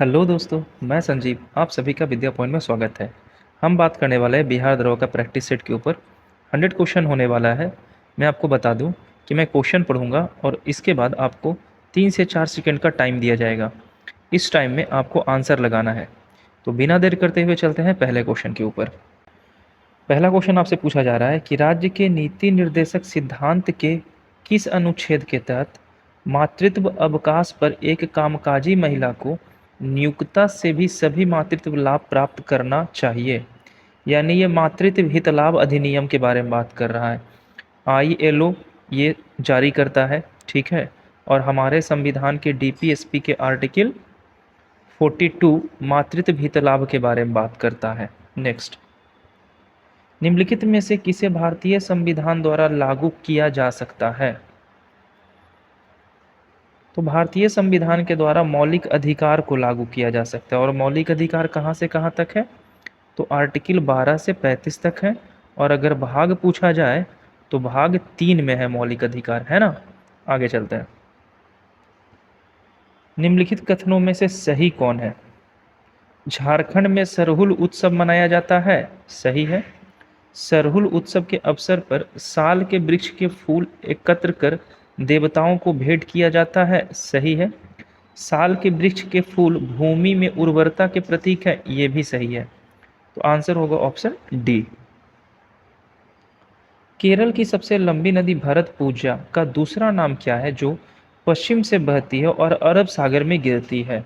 Hello दोस्तों, मैं संजीव। आप सभी का विद्या पॉइंट में स्वागत है। हम बात करने वाले हैं बिहार द्रव का प्रैक्टिस सेट के ऊपर। 100 क्वेश्चन होने वाला है। मैं आपको बता दूं कि मैं क्वेश्चन पढ़ूंगा और इसके बाद आपको 3 से 4 सेकंड का टाइम दिया जाएगा। इस टाइम में आपको आंसर लगाना है। तो बिना देर करते हुए चलते हैं पहले क्वेश्चन के ऊपर। पहला क्वेश्चन आपसे पूछा जा रहा है कि राज्य के नीति निर्देशक सिद्धांत के किस अनुच्छेद के तहत मातृत्व अवकाश पर एक कामकाजी महिला को नियोक्ता से भी सभी मातृत्व लाभ प्राप्त करना चाहिए। यानी ये मातृत्व हित लाभ अधिनियम के बारे में बात कर रहा है। ILO ये जारी करता है, ठीक है। और हमारे संविधान के DPSP के आर्टिकल 42 मातृत्व हित लाभ के बारे में बात करता है। नेक्स्ट, निम्नलिखित में से किसे भारतीय संविधान द्वारा लागू किया जा सकता है? तो भारतीय संविधान के द्वारा मौलिक अधिकार को लागू किया जा सकता है। और मौलिक अधिकार कहाँ से कहाँ तक है? तो आर्टिकल 12 से 35 तक है। और अगर भाग पूछा जाए तो भाग 3 में है मौलिक अधिकार, है ना। आगे चलते हैं। निम्नलिखित कथनों में से सही कौन है? झारखंड में सरहुल उत्सव मनाया जाता है, सही है। सरहुल उत्सव के अवसर पर साल के वृक्ष के फूल एकत्र कर देवताओं को भेंट किया जाता है, सही है। साल के वृक्ष के फूल भूमि में उर्वरता के प्रतीक है, ये भी सही है। तो आंसर होगा ऑप्शन डी। केरल की सबसे लंबी नदी भरतपुजा का दूसरा नाम क्या है जो पश्चिम से बहती है और अरब सागर में गिरती है?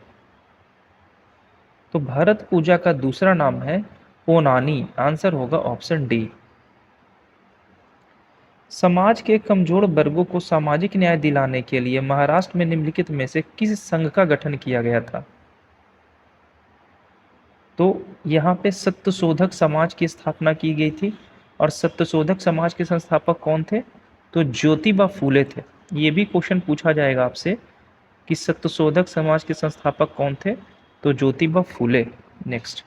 तो भरतपुजा का दूसरा नाम है पोनानी। आंसर होगा ऑप्शन डी। समाज के कमजोर वर्गों को सामाजिक न्याय दिलाने के लिए महाराष्ट्र में निम्नलिखित में से किस संघ का गठन किया गया था? तो यहाँ पे सत्यशोधक समाज की स्थापना की गई थी। और सत्यशोधक समाज के संस्थापक कौन थे? तो ज्योतिबा फूले थे। ये भी क्वेश्चन पूछा जाएगा आपसे कि सत्यशोधक समाज के संस्थापक कौन थे? तो ज्योतिबा फूले। नेक्स्ट,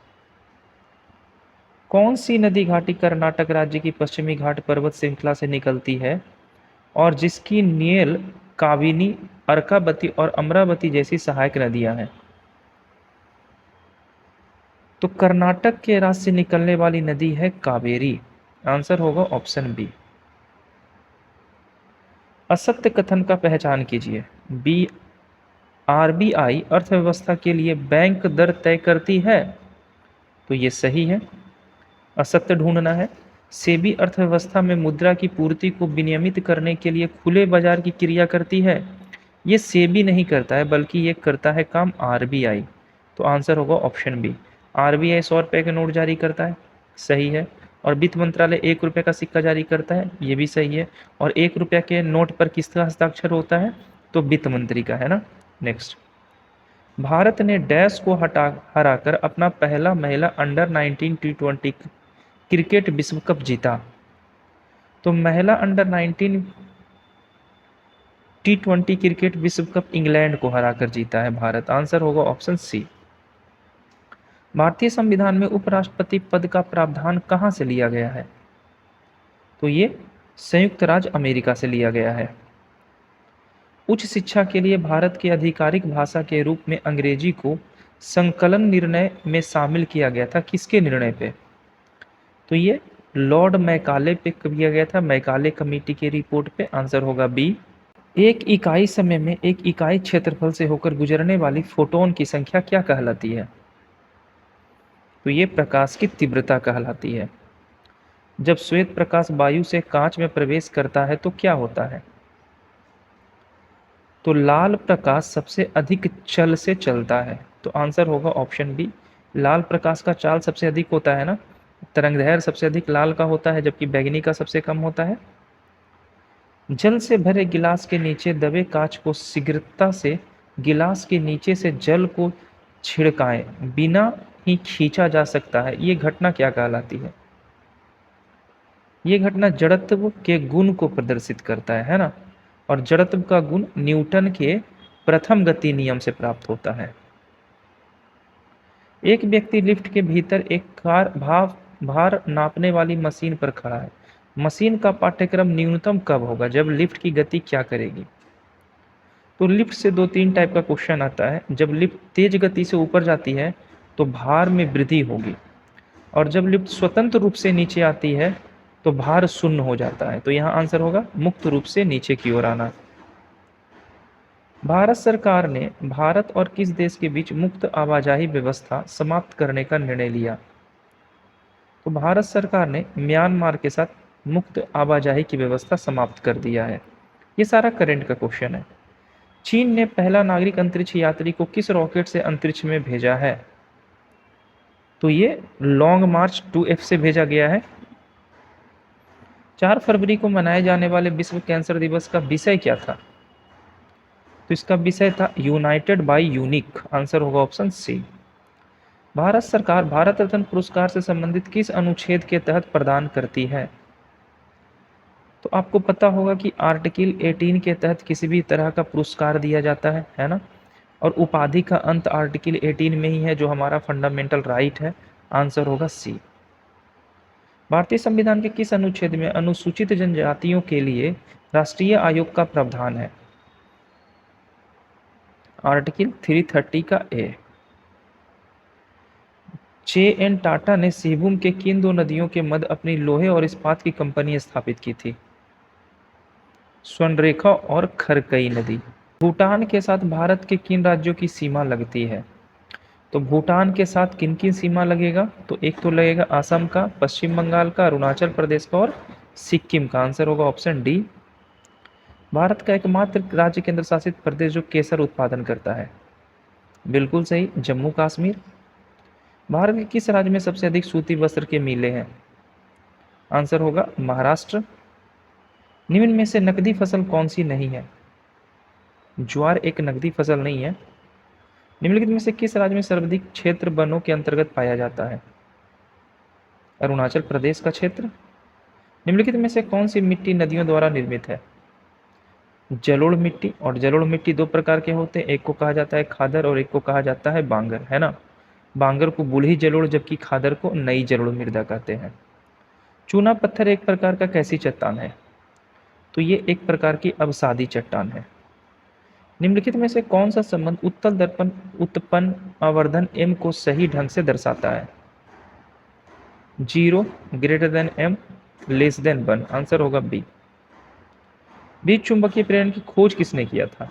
कौन सी नदी घाटी कर्नाटक राज्य की पश्चिमी घाट पर्वत श्रृंखला से निकलती है और जिसकी नेल काबिनी, अर्कावती और अमरावती जैसी सहायक नदियां हैं? तो कर्नाटक के राज्य से निकलने वाली नदी है कावेरी। आंसर होगा ऑप्शन बी। असत्य कथन का पहचान कीजिए। बी RBI अर्थव्यवस्था के लिए बैंक दर तय करती है, तो ये सही है। असत्य ढूंढना है। सेबी अर्थव्यवस्था में मुद्रा की पूर्ति को विनियमित करने के लिए खुले बाजार की क्रिया करती है, ये सेबी नहीं करता है बल्कि ये करता है काम RBI। तो आंसर होगा ऑप्शन बी। RBI 100 रुपये के नोट जारी करता है, सही है। और वित्त मंत्रालय 1 रुपये का सिक्का जारी करता है, ये भी सही है। और 1 रुपये के नोट पर किसका हस्ताक्षर होता है? तो वित्त मंत्री का, है ना। नेक्स्ट, भारत ने डैश को हराकर अपना पहला महिला अंडर 19 T20 क्रिकेट विश्व कप जीता। तो महिला अंडर 19 T20 क्रिकेट विश्व कप इंग्लैंड को हराकर जीता है भारत। आंसर होगा ऑप्शन सी। भारतीय संविधान में उपराष्ट्रपति पद का प्रावधान कहाँ से लिया गया है? तो ये संयुक्त राज्य अमेरिका से लिया गया है। उच्च शिक्षा के लिए भारत की आधिकारिक भाषा के रूप में अंग्रेजी को संकलन निर्णय में शामिल किया गया था, किसके निर्णय पे? तो ये लॉर्ड मैकाले पे किया गया था, मैकाले कमेटी की रिपोर्ट पे। आंसर होगा बी। एक इकाई समय में एक इकाई क्षेत्रफल से होकर गुजरने वाली फोटोन की संख्या क्या कहलाती है? तो ये प्रकाश की तीव्रता कहलाती है। जब श्वेत प्रकाश वायु से कांच में प्रवेश करता है तो क्या होता है? तो लाल प्रकाश सबसे अधिक चल से चलता है। तो आंसर होगा ऑप्शन बी। लाल प्रकाश का चाल सबसे अधिक होता है ना। तरंगदैर्घ्य सबसे अधिक लाल का होता है जबकि बैंगनी का सबसे कम होता है। जल से भरे गिलास के नीचे दबे कांच को शीघ्रता से गिलास के नीचे से जल को छिड़काएं बिना ही खींचा जा सकता है, ये घटना क्या कहलाती है? ये घटना जड़त्व के गुण को प्रदर्शित करता है ना। और जड़त्व का गुण न्यूटन के प्रथम गति नियम से प्राप्त होता है। एक व्यक्ति लिफ्ट के भीतर एक भार नापने वाली मशीन पर खड़ा है। मशीन का पाठ्यक्रम न्यूनतम कब होगा? जब लिफ्ट की गति क्या करेगी? तो लिफ्ट से 2-3 टाइप का क्वेश्चन आता है। जब लिफ्ट तेज गति से ऊपर जाती है तो भार में वृद्धि होगी, और जब लिफ्ट स्वतंत्र रूप से नीचे आती है तो भार शून्य हो जाता है। तो यहाँ आंसर होगा मुक्त रूप से नीचे की ओर आना। भारत सरकार ने भारत और किस देश के बीच मुक्त आवाजाही व्यवस्था समाप्त करने का निर्णय लिया? तो भारत सरकार ने म्यांमार के साथ मुक्त आवाजाही की व्यवस्था समाप्त कर दिया है। ये सारा करंट का क्वेश्चन है। चीन ने पहला नागरिक अंतरिक्ष यात्री को किस रॉकेट से अंतरिक्ष में भेजा है? तो ये लॉन्ग मार्च 2F से भेजा गया है। 4 फरवरी को मनाए जाने वाले विश्व कैंसर दिवस का विषय क्या था? तो इसका विषय था यूनाइटेड बाय यूनिक। आंसर होगा ऑप्शन सी। भारत सरकार भारत रत्न पुरस्कार से संबंधित किस अनुच्छेद के तहत प्रदान करती है? तो आपको पता होगा कि आर्टिकल 18 के तहत किसी भी तरह का पुरस्कार दिया जाता है ना? और उपाधि का अंत आर्टिकल 18 में ही है, जो हमारा फंडामेंटल राइट है। आंसर होगा सी। भारतीय संविधान के किस अनुच्छेद में अनुसूचित जनजातियों के लिए राष्ट्रीय आयोग का प्रावधान है? आर्टिकल 330 का ए। जे.एन. टाटा ने सिंहभूम के किन दो नदियों के मध्य अपनी लोहे और इस्पात की कंपनी स्थापित की थी? स्वर्णरेखा और खरकई नदी। भूटान के साथ भारत के किन राज्यों की सीमा लगती है? तो भूटान के साथ किन किन सीमा लगेगा? तो एक तो लगेगा असम का, पश्चिम बंगाल का, अरुणाचल प्रदेश का और सिक्किम का। आंसर होगा ऑप्शन डी। भारत का एकमात्र राज्य केंद्र शासित प्रदेश जो केसर उत्पादन करता है? बिल्कुल सही, जम्मू कश्मीर। भारत के किस राज्य में सबसे अधिक सूती वस्त्र के मिलें हैं? आंसर होगा महाराष्ट्र। निम्न में से नकदी फसल कौन सी नहीं है? ज्वार एक नकदी फसल नहीं है। निम्नलिखित में से किस राज्य में सर्वाधिक क्षेत्र वनों के अंतर्गत पाया जाता है? अरुणाचल प्रदेश का क्षेत्र। निम्नलिखित में से कौन सी मिट्टी नदियों द्वारा निर्मित है? जलोढ़ मिट्टी। और जलोढ़ मिट्टी दो प्रकार के होते हैं, एक को कहा जाता है खादर और एक को कहा जाता है बांगर, है ना? बांगर को बूढ़ी जलोढ़ जबकि खादर को नई जलोढ़ मृदा कहते हैं। चूना पत्थर एक प्रकार का कैसी चट्टान है? तो ये एक प्रकार की अवसादी चट्टान है। निम्नलिखित में से कौन सा संबंध उत्तल दर्पण उत्पन्न आवर्धन m को सही ढंग से दर्शाता है? 0, greater than m, less than 1। Answer होगा बी। बीज चुंबकीय प्रेरण की खोज किसने किया था?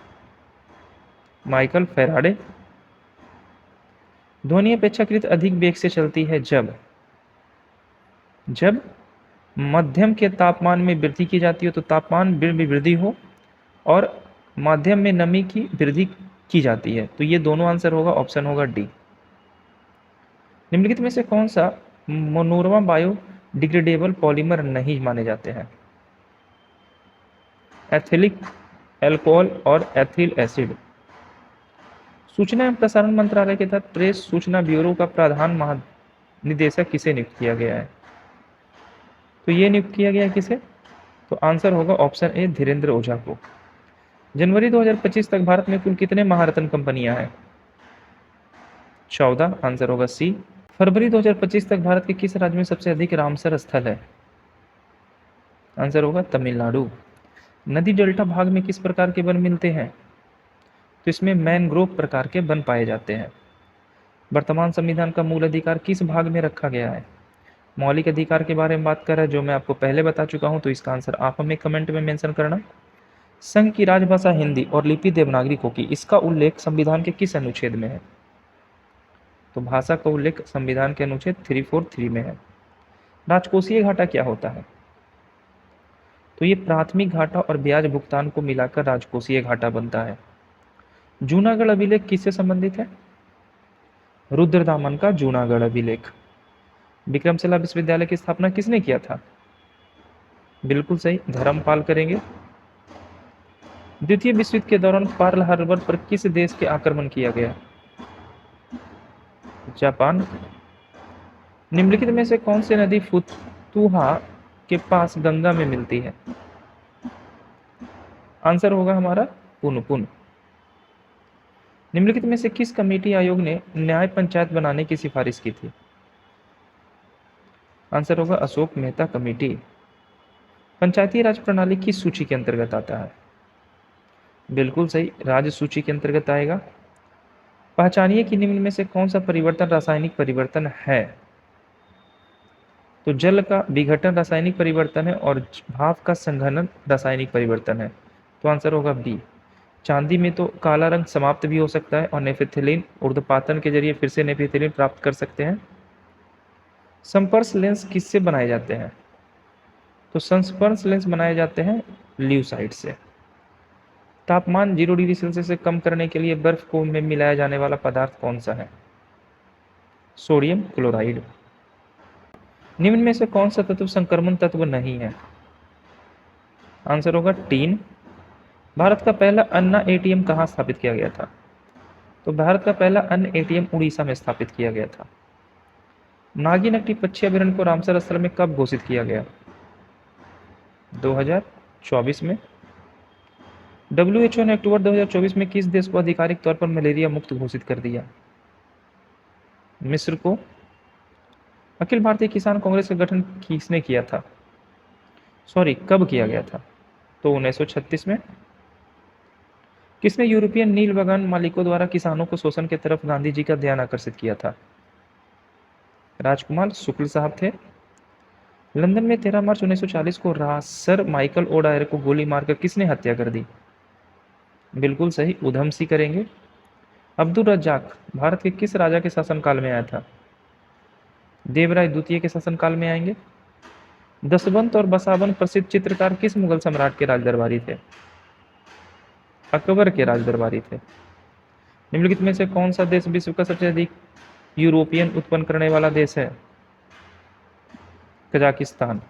Michael Faraday. ध्वनि अपेक्षाकृत अधिक वेग से चलती है जब मध्यम के तापमान में वृद्धि की जाती हो, तो तापमान में वृद्धि हो और माध्यम में नमी की वृद्धि की जाती है। तो ये दोनों आंसर होगा, ऑप्शन होगा डी। निम्नलिखित में से कौन सा मोनोमर बायोडिग्रेडेबल पॉलीमर नहीं माने जाते हैं? एथिलिक अल्कोहल और एथिल एसिड। सूचना एवं प्रसारण मंत्रालय के तहत प्रेस सूचना ब्यूरो का प्रधान महानिदेशक किसे नियुक्त किया गया है? तो ये नियुक्त किया गया है किसे? तो आंसर होगा ऑप्शन ए, धीरेन्द्र ओझा को। जनवरी 2025 तक भारत में कुल कितने महारत्न कंपनियां हैं? 14। आंसर होगा सी। फरवरी 2025 तक भारत के किस राज्य में सबसे अधिक रामसर स्थल है? आंसर होगा तमिलनाडु। नदी डेल्टा भाग में किस प्रकार के वन मिलते हैं? तो इसमें मैनग्रोव प्रकार के वन पाए जाते हैं। वर्तमान संविधान का मूल अधिकार किस भाग में रखा गया है? मौलिक अधिकार के बारे में बात कर रहा है, जो मैं आपको पहले बता चुका हूं। तो इसका आंसर आप हमें कमेंट में मेंशन करना। संघ की राजभाषा हिंदी और लिपि देवनागरी होगी, इसका उल्लेख संविधान के किस अनुच्छेद में है? तो भाषा का उल्लेख संविधान के अनुच्छेद 343 में है। राजकोषीय घाटा क्या होता है? तो ये प्राथमिक घाटा और ब्याज भुगतान को मिलाकर राजकोषीय घाटा बनता है। जूनागढ़ अभिलेख किससे संबंधित है? रुद्रदामन का जूनागढ़ अभिलेख। विक्रमशिला विश्वविद्यालय की स्थापना किसने किया था? बिल्कुल सही, धर्मपाल करेंगे। द्वितीय विश्व युद्ध के दौरान पर्ल हार्बर पर किस देश के आक्रमण किया गया? जापान। निम्नलिखित में से कौन सी नदी फुतुहा के पास गंगा में मिलती है? आंसर होगा हमारा पुनपुन। निम्नलिखित में से किस कमेटी आयोग ने न्याय पंचायत बनाने की सिफारिश की थी? आंसर होगा अशोक मेहता कमेटी। पंचायती राज प्रणाली किस सूची के अंतर्गत आता है? बिल्कुल सही, राज्य सूची के अंतर्गत आएगा। पहचानिए कि निम्न में से कौन सा परिवर्तन रासायनिक परिवर्तन है। तो जल का विघटन रासायनिक परिवर्तन है और भाप का संघनन रासायनिक परिवर्तन है। तो आंसर होगा बी। चांदी में तो काला रंग समाप्त भी हो सकता है और नेफेथिलीन ऊर्ध्वपातन के जरिए फिर से नेफेथिलीन प्राप्त कर सकते हैं। संपर्श लेंस किससे बनाए जाते हैं। तो संस्पर्श लेंस बनाए जाते हैं ल्यूसाइड से। तापमान 0 डिग्री सेल्सियस से कम करने के लिए बर्फ को में मिलाया जाने वाला पदार्थ कौन सा है। Sodium chloride. निम्न में से कौन सा तत्व संक्रमण तत्व नहीं है। आंसर होगा टीन। भारत का पहला अन्ना एटीएम कहाँ स्थापित किया गया था। तो भारत का पहला अन्य एटीएम उड़ीसा में स्थापित किया गया था। नागिनट्टी पक्षी अभयारण्य को रामसर स्थल में कब घोषित किया गया। 2024 में। WHO ने अक्टूबर 2024 में किस देश को आधिकारिक तौर पर मलेरिया मुक्त घोषित कर दिया। मिस्र को। अखिल भारतीय किसान कांग्रेस का गठन किसने किया था। कब किया गया था। तो 1936 में। किसने यूरोपियन नील बागान मालिकों द्वारा किसानों को शोषण की तरफ गांधी जी का ध्यान आकर्षित किया था। राजकुमार शुक्ल साहब थे। लंदन में 13 मार्च 1940 को सर माइकल ओडायर को गोली मारकर किसने हत्या कर दी। बिल्कुल सही, उधम सिंह करेंगे। अब्दुल रज्जाक भारत के किस राजा के शासनकाल में आया था। देवराय द्वितीय के शासनकाल में आएंगे। दसवंत और बसावन प्रसिद्ध चित्रकार किस मुगल सम्राट के राजदरबारी थे। अकबर के राजदरबारी थे। निम्नलिखित में से कौन सा देश विश्व का सबसे अधिक यूरोपियन उत्पन्न करने वाला देश है। कजाकिस्तान।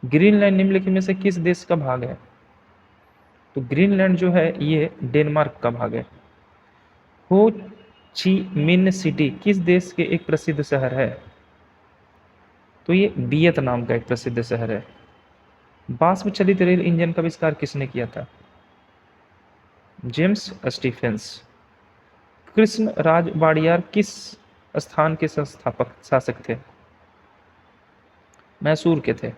ग्रीनलैंड निम्नलिखित में से किस देश का भाग है। तो ग्रीनलैंड जो है ये डेनमार्क का भाग है। हो ची मिन सिटी किस देश के एक प्रसिद्ध शहर है। तो ये वियतनाम का एक प्रसिद्ध शहर है। बाष्प चलित रेल इंजन का आविष्कार किसने किया था। James Stephens. कृष्ण राज वाडियार किस स्थान के संस्थापक शासक थे। मैसूर के थे।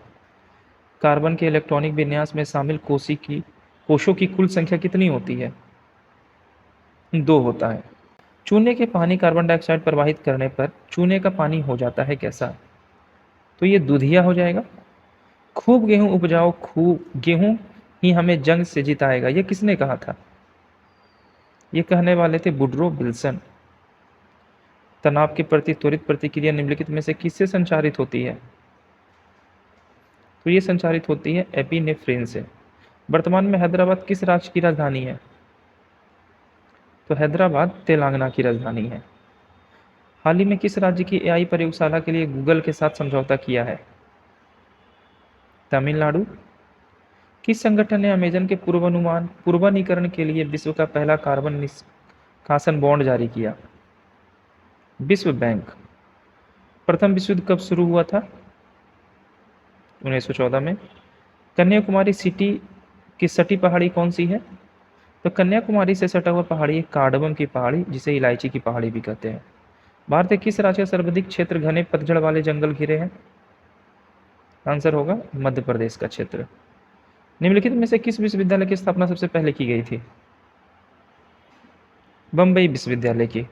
कार्बन के इलेक्ट्रॉनिक विन्यास में शामिल कोशों की कुल संख्या कितनी होती है। 2 होता है। चूने के पानी कार्बन डाइऑक्साइड प्रवाहित करने पर चूने का पानी हो जाता है कैसा। तो ये दूधिया हो जाएगा। खूब गेहूं उपजाओ, खूब गेहूं ही हमें जंग से जिताएगा, ये किसने कहा था। ये कहने वाले थे वुडरो विल्सन। तनाव के प्रति त्वरित प्रतिक्रिया निम्नलिखित में से किससे संचारित होती है। तो ये संचारित होती है एपिनेफ्रिन से। वर्तमान में हैदराबाद किस राज्य की राजधानी है। तो हैदराबाद तेलंगाना की राजधानी है। हाल ही में किस राज्य की एआई प्रयोगशाला के लिए गूगल के साथ समझौता किया है। तमिलनाडु। किस संगठन ने अमेजन के पूर्वानुकरण के लिए विश्व का पहला कार्बन निष्कासन बॉन्ड जारी किया। विश्व बैंक। प्रथम विश्व युद्ध कब शुरू हुआ था। 1914 में। कन्याकुमारी सिटी की सटी पहाड़ी कौन सी है। तो कन्याकुमारी से सटा हुआ पहाड़ी कार्डमम की पहाड़ी, जिसे इलायची की पहाड़ी भी कहते हैं। भारत के किस राज्य का सर्वाधिक क्षेत्र घने पतझड़ वाले जंगल घिरे हैं। आंसर होगा मध्य प्रदेश का क्षेत्र। निम्नलिखित में से किस विश्वविद्यालय की स्थापना सबसे पहले की गई थी। बम्बई विश्वविद्यालय की।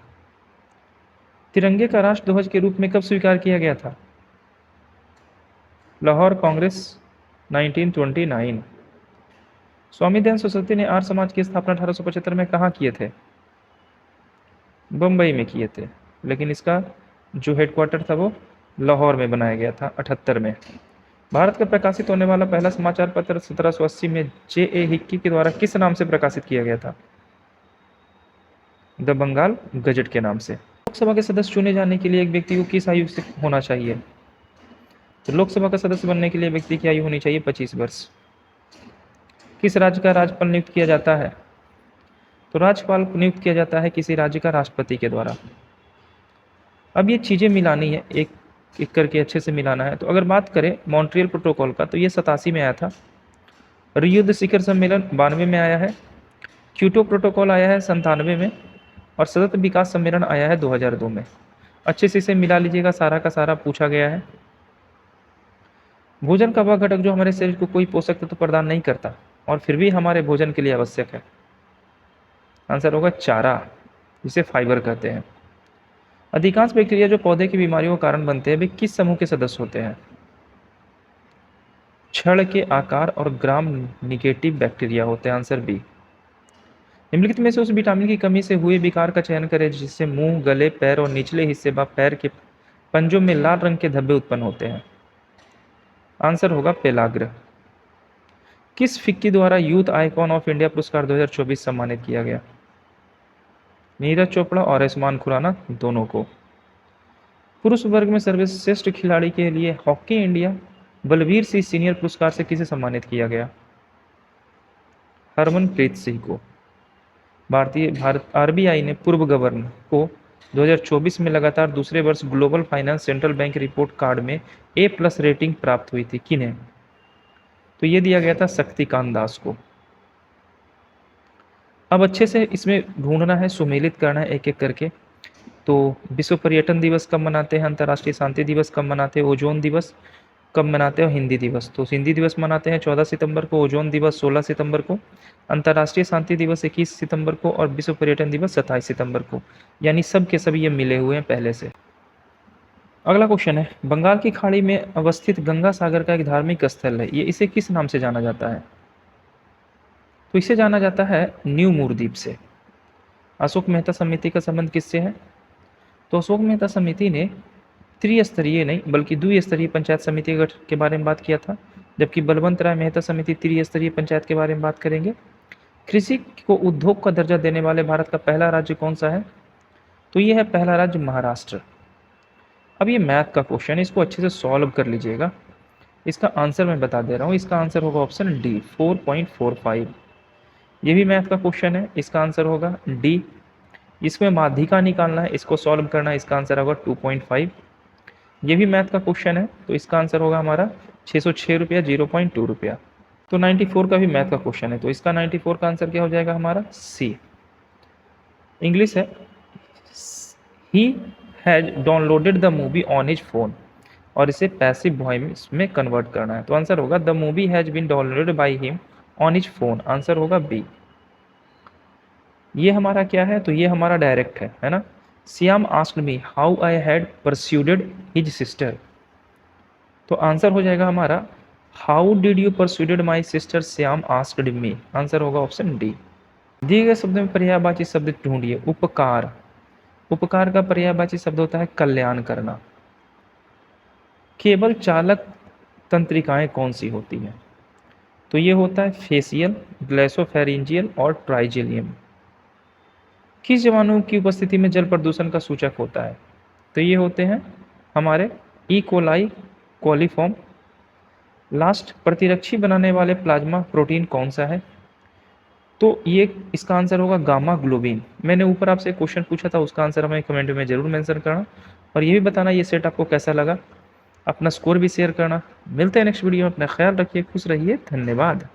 तिरंगे का राष्ट्रध्वज के रूप में कब स्वीकार किया गया था। लाहौर कांग्रेस 1929। स्वामी दयानंद सरस्वती ने आर्य समाज की स्थापना 1875 में कहाँ किए थे। बम्बई में किए थे, लेकिन इसका जो हेडक्वार्टर था वो लाहौर में बनाया गया था 78 में। भारत का प्रकाशित होने वाला पहला समाचार पत्र 1780 में J.A. हिक्की के द्वारा किस नाम से प्रकाशित किया गया था। द बंगाल गजट के नाम से। लोकसभा के सदस्य चुने जाने के लिए एक व्यक्ति को किस आयु से होना चाहिए। तो लोकसभा का सदस्य बनने के लिए व्यक्ति की आयु होनी चाहिए 25 वर्ष। किस राज्य का राज्यपाल नियुक्त किया जाता है। तो राज्यपाल नियुक्त किया जाता है किसी राज्य का राष्ट्रपति के द्वारा। अब ये चीज़ें मिलानी है, एक एक करके अच्छे से मिलाना है। तो अगर बात करें मॉन्ट्रियल प्रोटोकॉल का, तो ये 87 में आया था। युद्ध शिखर सम्मेलन 92 में आया है। क्योटो प्रोटोकॉल आया है 97 में। और सतत विकास सम्मेलन आया है 2002 में। अच्छे से इसे मिला लीजिएगा, सारा का सारा पूछा गया है। भोजन का वह घटक जो हमारे शरीर को कोई पोषक तत्व प्रदान नहीं करता और फिर भी हमारे भोजन के लिए आवश्यक है। आंसर होगा चारा, जिसे फाइबर कहते हैं। अधिकांश बैक्टीरिया जो पौधे की बीमारियों का कारण बनते हैं वे किस समूह के सदस्य होते हैं? छड़ के आकार और ग्राम निगेटिव बैक्टीरिया होते हैं। Answer B. निम्नलिखित में से उस विटामिन की कमी से हुए विकार का चयन करें जिससे मुंह, गले, पैर और निचले हिस्से व पैर के पंजों में लाल रंग के धब्बे उत्पन्न होते हैं। आंसर होगा पेलाग्र। किस फिक्की द्वारा यूथ आइकॉन ऑफ इंडिया पुरस्कार 2024 सम्मानित किया गया? नीरज चोपड़ा और आयुष्मान खुराना दोनों को। पुरुष वर्ग में सर्वश्रेष्ठ खिलाड़ी के लिए hockey India Balbir Singh senior पुरस्कार से किसे सम्मानित किया गया? हरमनप्रीत सिंह को। भारत आरबीआई ने पूर्व गवर्नर को 2024 में लगातार दूसरे वर्ष global finance central bank report card में A+ रेटिंग प्राप्त हुई थी। किन्हें? तो ये दिया गया था शक्तिकांत दास को। अब अच्छे से इसमें ढूंढना है, सुमेलित करना है एक एक करके। तो विश्व पर्यटन दिवस कब मनाते हैं? अंतर्राष्ट्रीय शांति दिवस कब मनाते हैं? ओजोन दिवस कब मनाते हैं? और हिंदी दिवस। तो हिंदी दिवस मनाते हैं 14 सितंबर को, ओजोन दिवस 16 सितंबर को, अंतर्राष्ट्रीय शांति दिवस 21 सितंबर को और विश्व पर्यटन दिवस 27 सितंबर को। यानी सब के सभी ये मिले हुए हैं पहले से। अगला क्वेश्चन है, बंगाल की खाड़ी में अवस्थित गंगा सागर का एक धार्मिक स्थल है, ये इसे किस नाम से जाना जाता है? तो इसे जाना जाता है न्यू मूरद्वीप से। अशोक मेहता समिति का संबंध किससे है? तो अशोक मेहता समिति ने त्रिस्तरीय नहीं बल्कि द्विस्तरीय पंचायत समिति गठन के बारे में बात किया था, जबकि बलवंत राय मेहता समिति त्रिस्तरीय पंचायत के बारे में बात करेंगे। कृषि को उद्योग का दर्जा देने वाले भारत का पहला राज्य कौन सा है? तो ये है पहला राज्य महाराष्ट्र। अब ये मैथ का क्वेश्चन है, इसको अच्छे से सॉल्व कर लीजिएगा। इसका आंसर मैं बता दे रहा हूँ, इसका आंसर होगा ऑप्शन डी 4.45। ये भी मैथ का क्वेश्चन है, इसका आंसर होगा डी। इसमें माध्यिका निकालना है, इसको सॉल्व करना है, इसका आंसर होगा 2.5। ये भी मैथ का क्वेश्चन है, तो इसका आंसर होगा हमारा 606 रुपया 0.2 रुपया। तो 94 का भी मैथ का क्वेश्चन है, तो इसका 94 का आंसर क्या हो जाएगा हमारा? सी। इंग्लिश है, he has downloaded the movie on his phone, और इसे पैसिव वॉइस में कन्वर्ट करना है। तो आंसर होगा the movie has been downloaded by him on his phone. Answer होगा बी। ये हमारा क्या है? तो ये हमारा डायरेक्ट है ना। Shyam asked me how I had persuaded his sister. तो आंसर हो जाएगा हमारा how did you persuaded my sister Shyam asked me. Answer होगा ऑप्शन डी। दिए गए शब्द में पर्यायवाची शब्द ढूंढिए। उपकार, उपकार का पर्यायवाची शब्द होता है कल्याण करना। केवल चालक तंत्रिकाएं कौन सी होती हैं? तो ये होता है फेसियल, ग्लेसोफेरिंजियल और ट्राइजेलियम। किस जीवाणु की उपस्थिति में जल प्रदूषण का सूचक होता है? तो ये होते हैं हमारे ई कोलाई, कोलीफॉर्म। लास्ट, प्रतिरक्षी बनाने वाले प्लाज्मा प्रोटीन कौन सा है? तो ये इसका आंसर होगा गामा ग्लोबिन। मैंने ऊपर आपसे क्वेश्चन पूछा था, उसका आंसर हमें कमेंट में जरूर मेंशन करना, और ये भी बताना ये सेट आपको कैसा लगा। अपना स्कोर भी शेयर करना। मिलते हैं नेक्स्ट वीडियो में, अपना ख्याल रखिए, खुश रहिए, धन्यवाद।